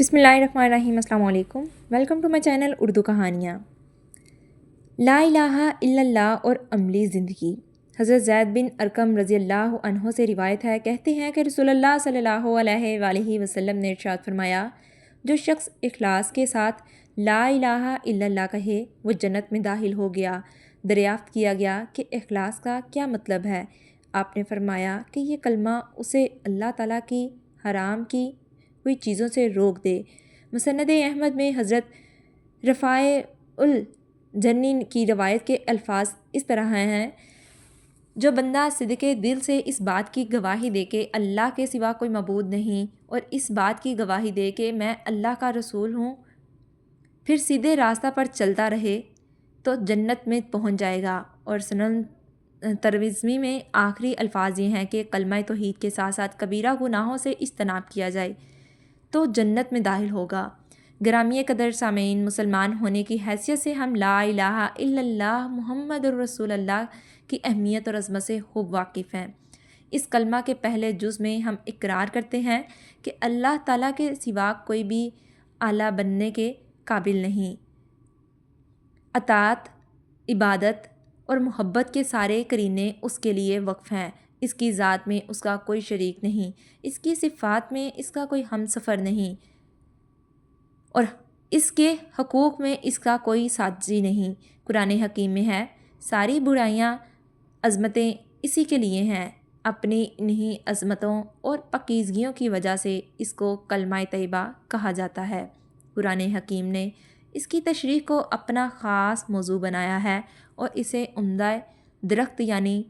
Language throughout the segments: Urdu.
بسم اللہ الرحمن الرحیم۔ السلام علیکم، welcome to my channel Urdu کہانیاں۔ لا الہ الا اللہ اور عملی زندگی۔ حضرت زید بن ارقم رضی اللہ عنہ سے روایت ہے، کہتے ہیں کہ رسول اللہ صلی اللہ علیہ وآلہ وسلم نے ارشاد فرمایا، جو شخص اخلاص کے ساتھ لا الہ الا اللہ کہے وہ جنت میں داخل ہو گیا۔ دریافت کیا گیا کہ اخلاص کا کیا مطلب ہے؟ آپ نے فرمایا کہ یہ کلمہ اسے اللہ تعالیٰ کی حرام کی ہوئی چیزوں سے روک دے۔ مسند احمد میں حضرت رفاع الجنی کی روایت کے الفاظ اس طرح ہیں، جو بندہ صدق دل سے اس بات کی گواہی دے کہ اللہ کے سوا کوئی معبود نہیں اور اس بات کی گواہی دے کہ میں اللہ کا رسول ہوں، پھر سیدھے راستہ پر چلتا رہے تو جنت میں پہنچ جائے گا۔ اور سنن ترمذی میں آخری الفاظ یہ ہیں کہ کلمہ توحید کے ساتھ ساتھ کبیرہ گناہوں سے اجتناب کیا جائے تو جنت میں داخل ہوگا۔ گرامی قدر سامعین، مسلمان ہونے کی حیثیت سے ہم لا الہ الا اللہ محمد الرسول اللہ کی اہمیت اور عظمت سے خوب واقف ہیں۔ اس کلمہ کے پہلے جز میں ہم اقرار کرتے ہیں کہ اللہ تعالیٰ کے سوا کوئی بھی اعلیٰ بننے کے قابل نہیں۔ اطاعت، عبادت اور محبت کے سارے قرینے اس کے لیے وقف ہیں۔ اس کی ذات میں اس کا کوئی شریک نہیں، اس کی صفات میں اس کا کوئی ہم سفر نہیں، اور اس کے حقوق میں اس کا کوئی ساتھی نہیں۔ قرآن حکیم میں ہے، ساری برائیاں عظمتیں اسی کے لیے ہیں، اپنی انہی عظمتوں اور پاکیزگیوں کی وجہ سے اس کو کلمہ طیبہ کہا جاتا ہے۔ قرآن حکیم نے اس کی تشریح کو اپنا خاص موضوع بنایا ہے اور اسے عمدہ درخت یعنی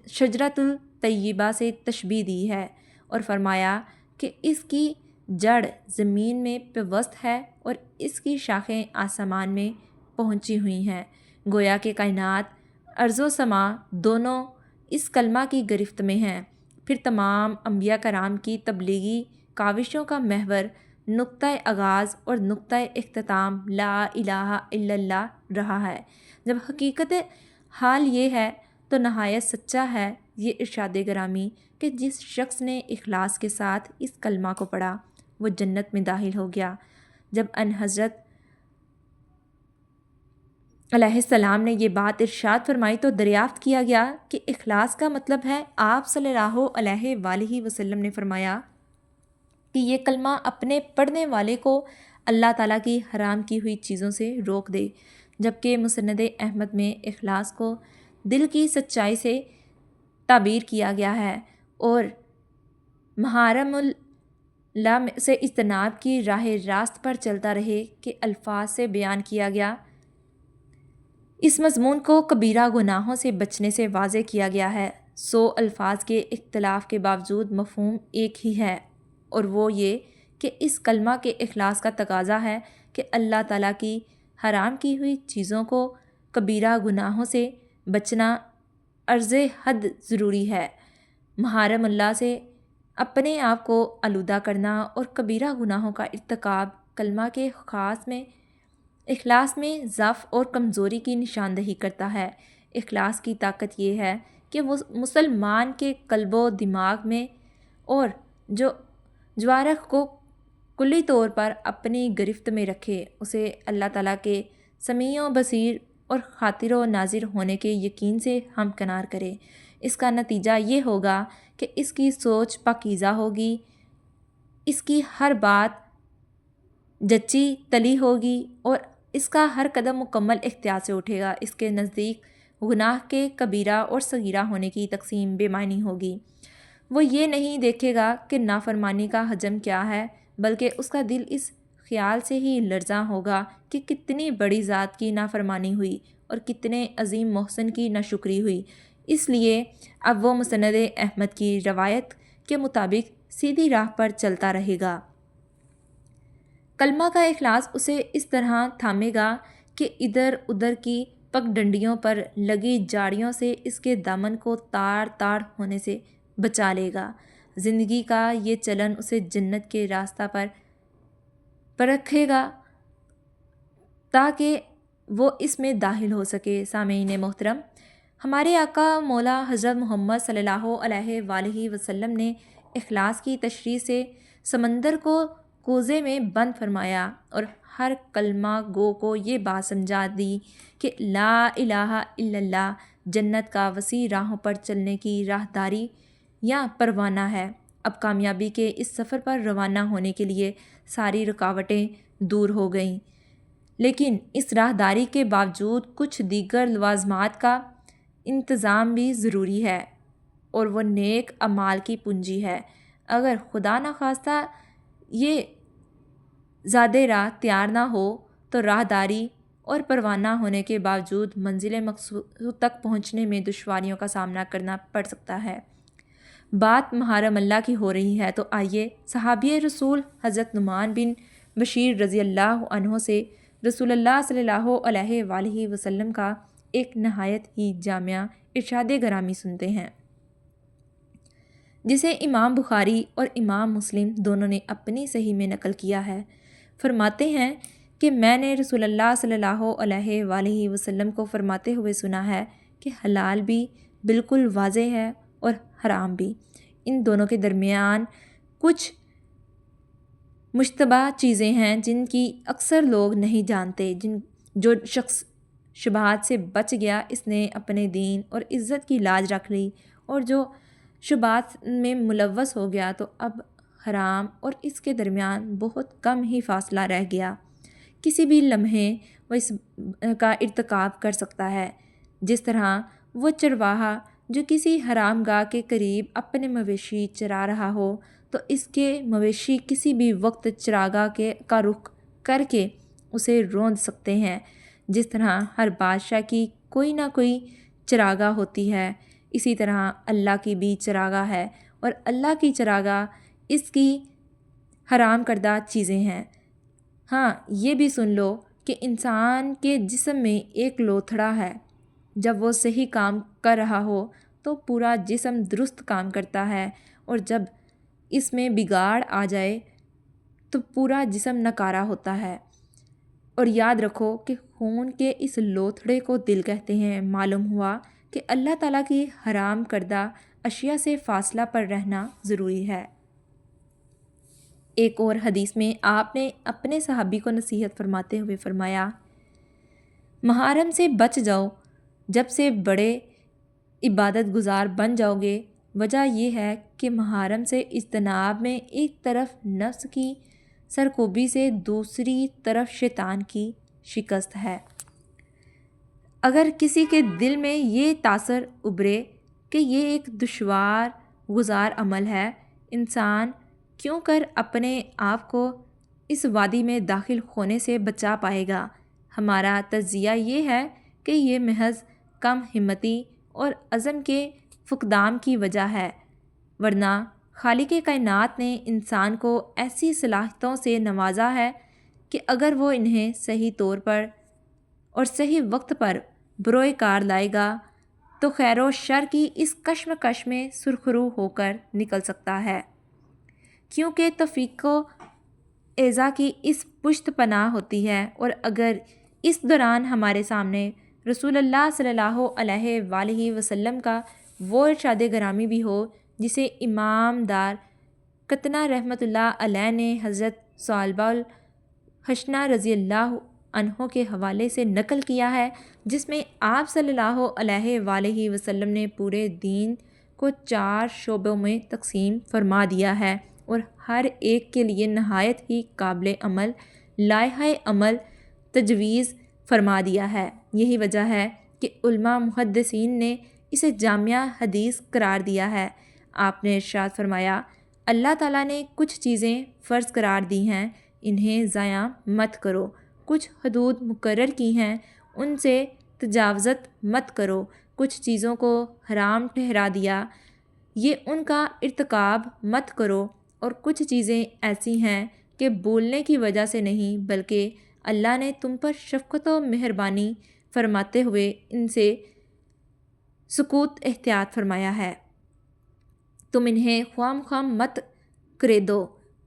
شجرۃ الطیبہ سے تشبیہ دی ہے اور فرمایا کہ اس کی جڑ زمین میں پیوست ہے اور اس کی شاخیں آسمان میں پہنچی ہوئی ہیں۔ گویا کہ کائنات، ارض و سما دونوں اس کلمہ کی گرفت میں ہیں۔ پھر تمام انبیاء کرام کی تبلیغی کاوشوں کا محور، نقطۂ آغاز اور نقطۂ اختتام لا الہ الا اللہ رہا ہے۔ جب حقیقت حال یہ ہے تو نہایت سچا ہے یہ ارشاد گرامی کہ جس شخص نے اخلاص کے ساتھ اس کلمہ کو پڑھا وہ جنت میں داخل ہو گیا۔ جب ان حضرت علیہ السلام نے یہ بات ارشاد فرمائی تو دریافت کیا گیا کہ اخلاص کا مطلب ہے۔ آپ صلی اللہ علیہ وآلہ وسلم نے فرمایا کہ یہ کلمہ اپنے پڑھنے والے کو اللہ تعالیٰ کی حرام کی ہوئی چیزوں سے روک دے، جبکہ مسند احمد میں اخلاص کو دل کی سچائی سے تعبیر کیا گیا ہے اور محارم اللہ سے اجتناب کی راہ راست پر چلتا رہے کے الفاظ سے بیان کیا گیا۔ اس مضمون کو کبیرہ گناہوں سے بچنے سے واضح کیا گیا ہے۔ 100 الفاظ کے اختلاف کے باوجود مفہوم ایک ہی ہے، اور وہ یہ کہ اس کلمہ کے اخلاص کا تقاضا ہے کہ اللہ تعالیٰ کی حرام کی ہوئی چیزوں کو کبیرہ گناہوں سے بچنا عرض حد ضروری ہے۔ محارم اللہ سے اپنے آپ کو آلودہ کرنا اور کبیرہ گناہوں کا ارتکاب کلمہ کے اخلاص میں ضعف اور کمزوری کی نشاندہی کرتا ہے۔ اخلاص کی طاقت یہ ہے کہ وہ مسلمان کے قلب و دماغ میں اور جوارح کو کلی طور پر اپنی گرفت میں رکھے، اسے اللہ تعالیٰ کے سمیع و بصیر اور خاطر و ناظر ہونے کے یقین سے ہمکنار کرے۔ اس کا نتیجہ یہ ہوگا کہ اس کی سوچ پاکیزہ ہوگی، اس کی ہر بات جچی تلی ہوگی اور اس کا ہر قدم مکمل احتیاط سے اٹھے گا۔ اس کے نزدیک گناہ کے کبیرہ اور صغیرہ ہونے کی تقسیم بے معنی ہوگی۔ وہ یہ نہیں دیکھے گا کہ نافرمانی کا حجم کیا ہے، بلکہ اس کا دل اس خیال سے ہی لرزاں ہوگا کہ کتنی بڑی ذات کی نافرمانی ہوئی اور کتنے عظیم محسن کی ناشکری ہوئی۔ اس لیے اب وہ مسند احمد کی روایت کے مطابق سیدھی راہ پر چلتا رہے گا۔ کلمہ کا اخلاص اسے اس طرح تھامے گا کہ ادھر ادھر کی پگ ڈنڈیوں پر لگی جھاڑیوں سے اس کے دامن کو تار تار ہونے سے بچا لے گا۔ زندگی کا یہ چلن اسے جنت کے راستہ پر رکھے گا تاکہ وہ اس میں داخل ہو سکے۔ سامعین محترم، ہمارے آقا مولا حضرت محمد صلی اللہ علیہ وآلہ وسلم نے اخلاص کی تشریح سے سمندر کو کوزے میں بند فرمایا اور ہر کلمہ گو کو یہ بات سمجھا دی کہ لا الہ الا اللہ جنت کا وسیع راہوں پر چلنے کی راہداری یا پروانہ ہے۔ اب کامیابی کے اس سفر پر روانہ ہونے کے لیے ساری رکاوٹیں دور ہو گئیں، لیکن اس راہداری کے باوجود کچھ دیگر لوازمات کا انتظام بھی ضروری ہے، اور وہ نیک اعمال کی پونجی ہے۔ اگر خدا نخواستہ یہ زاد راہ تیار نہ ہو تو راہداری اور پروانہ ہونے کے باوجود منزل مقصود تک پہنچنے میں دشواریوں کا سامنا کرنا پڑ سکتا ہے۔ بات محارم اللہ کی ہو رہی ہے تو آئیے صحابی رسول حضرت نعمان بن بشیر رضی اللہ عنہ سے رسول اللہ صلی اللہ علیہ وآلہ وسلم کا ایک نہایت ہی جامع ارشاد گرامی سنتے ہیں، جسے امام بخاری اور امام مسلم دونوں نے اپنی صحیح میں نقل کیا ہے۔ فرماتے ہیں کہ میں نے رسول اللہ صلی اللہ علیہ وآلہ وسلم کو فرماتے ہوئے سنا ہے کہ حلال بھی بالکل واضح ہے اور حرام بھی، ان دونوں کے درمیان کچھ مشتبہ چیزیں ہیں جن کی اکثر لوگ نہیں جانتے۔ جو شخص شبہات سے بچ گیا اس نے اپنے دین اور عزت کی لاج رکھ لی، اور جو شبہات میں ملوث ہو گیا تو اب حرام اور اس کے درمیان بہت کم ہی فاصلہ رہ گیا۔ کسی بھی لمحے وہ اس کا ارتکاب کر سکتا ہے، جس طرح وہ چرواہا جو کسی حرام گاہ کے قریب اپنے مویشی چرا رہا ہو تو اس کے مویشی کسی بھی وقت چراگاہ کا رخ کر کے اسے روند سکتے ہیں۔ جس طرح ہر بادشاہ کی کوئی نہ کوئی چراگاہ ہوتی ہے، اسی طرح اللہ کی بھی چراگاہ ہے، اور اللہ کی چراگاہ اس کی حرام کردہ چیزیں ہیں۔ ہاں یہ بھی سن لو کہ انسان کے جسم میں ایک لوتھڑا ہے، جب وہ صحیح کام کر رہا ہو تو پورا جسم درست کام کرتا ہے، اور جب اس میں بگاڑ آ جائے تو پورا جسم ناکارہ ہوتا ہے۔ اور یاد رکھو کہ خون کے اس لوتھڑے کو دل کہتے ہیں۔ معلوم ہوا کہ اللہ تعالیٰ کی حرام کردہ اشیاء سے فاصلہ پر رہنا ضروری ہے۔ ایک اور حدیث میں آپ نے اپنے صحابی کو نصیحت فرماتے ہوئے فرمایا، محارم سے بچ جاؤ، جب سے بڑے عبادت گزار بن جاؤ گے۔ وجہ یہ ہے کہ محارم سے اجتناب میں ایک طرف نفس کی سرکوبی سے دوسری طرف شیطان کی شکست ہے۔ اگر کسی کے دل میں یہ تاثر ابھرے کہ یہ ایک دشوار گزار عمل ہے، انسان کیوں کر اپنے آپ کو اس وادی میں داخل ہونے سے بچا پائے گا؟ ہمارا تجزیہ یہ ہے کہ یہ محض کم ہمتی اور عزم کے فقدان کی وجہ ہے، ورنہ خالق کائنات نے انسان کو ایسی صلاحیتوں سے نوازا ہے کہ اگر وہ انہیں صحیح طور پر اور صحیح وقت پر بروئے کار لائے گا تو خیر و شر کی اس کشمکش میں سرخرو ہو کر نکل سکتا ہے، کیونکہ توفیق و اعزا کی اس پشت پناہ ہوتی ہے۔ اور اگر اس دوران ہمارے سامنے رسول اللہ صلی اللہ علیہ وآلہ وسلم کا وہ ارشاد گرامی بھی ہو جسے امام دار قطنہ رحمۃ اللہ علیہ نے حضرت ثعلبہ الخشنہ رضی اللہ عنہ کے حوالے سے نقل کیا ہے، جس میں آپ صلی اللہ علیہ وآلہ وسلم نے پورے دین کو 4 شعبوں میں تقسیم فرما دیا ہے، اور ہر ایک کے لیے نہایت ہی قابل عمل لائحہ عمل تجویز فرما دیا ہے۔ یہی وجہ ہے کہ علماء محدثین نے اسے جامع حدیث قرار دیا ہے۔ آپ نے ارشاد فرمایا، اللہ تعالیٰ نے کچھ چیزیں فرض قرار دی ہیں، انہیں ضائع مت کرو، کچھ حدود مقرر کی ہیں، ان سے تجاوزت مت کرو، کچھ چیزوں کو حرام ٹھہرا دیا، یہ ان کا ارتکاب مت کرو، اور کچھ چیزیں ایسی ہیں کہ بولنے کی وجہ سے نہیں بلکہ اللہ نے تم پر شفقت و مہربانی فرماتے ہوئے ان سے سکوت اختیار فرمایا ہے، تم انہیں خواہ مخواہ مت کردو۔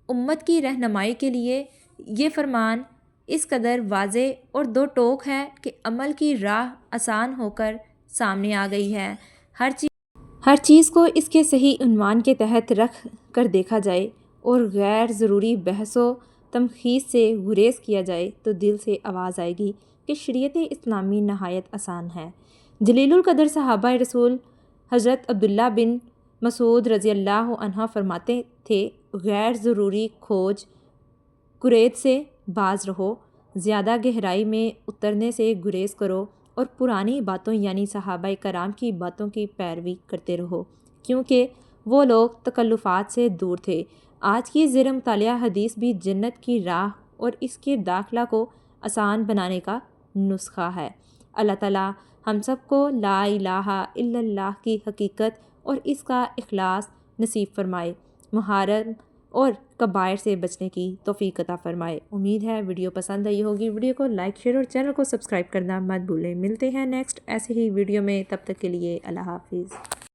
امت کی رہنمائی کے لیے یہ فرمان اس قدر واضح اور دو ٹوک ہے کہ عمل کی راہ آسان ہو کر سامنے آ گئی ہے۔ ہر چیز کو اس کے صحیح عنوان کے تحت رکھ کر دیکھا جائے اور غیر ضروری بحث و تمخیص سے گریز کیا جائے تو دل سے آواز آئے گی کہ شریعت اسلامی نہایت آسان ہے۔ جلیل القدر صحابہ رسول حضرت عبداللہ بن مسعود رضی اللہ عنہ فرماتے تھے، غیر ضروری کھوج کرید سے باز رہو، زیادہ گہرائی میں اترنے سے گریز کرو اور پرانی باتوں یعنی صحابہ کرام کی باتوں کی پیروی کرتے رہو، کیونکہ وہ لوگ تکلفات سے دور تھے۔ آج کی زیر مطالعہ حدیث بھی جنت کی راہ اور اس کے داخلہ کو آسان بنانے کا نسخہ ہے۔ اللہ تعالیٰ ہم سب کو لا الہ الا اللہ کی حقیقت اور اس کا اخلاص نصیب فرمائے، محارم اور کبائر سے بچنے کی توفیق عطا فرمائے۔ امید ہے ویڈیو پسند آئی ہوگی۔ ویڈیو کو لائک، شیئر اور چینل کو سبسکرائب کرنا مت بھولیں۔ ملتے ہیں نیکسٹ ایسے ہی ویڈیو میں، تب تک کے لیے اللہ حافظ۔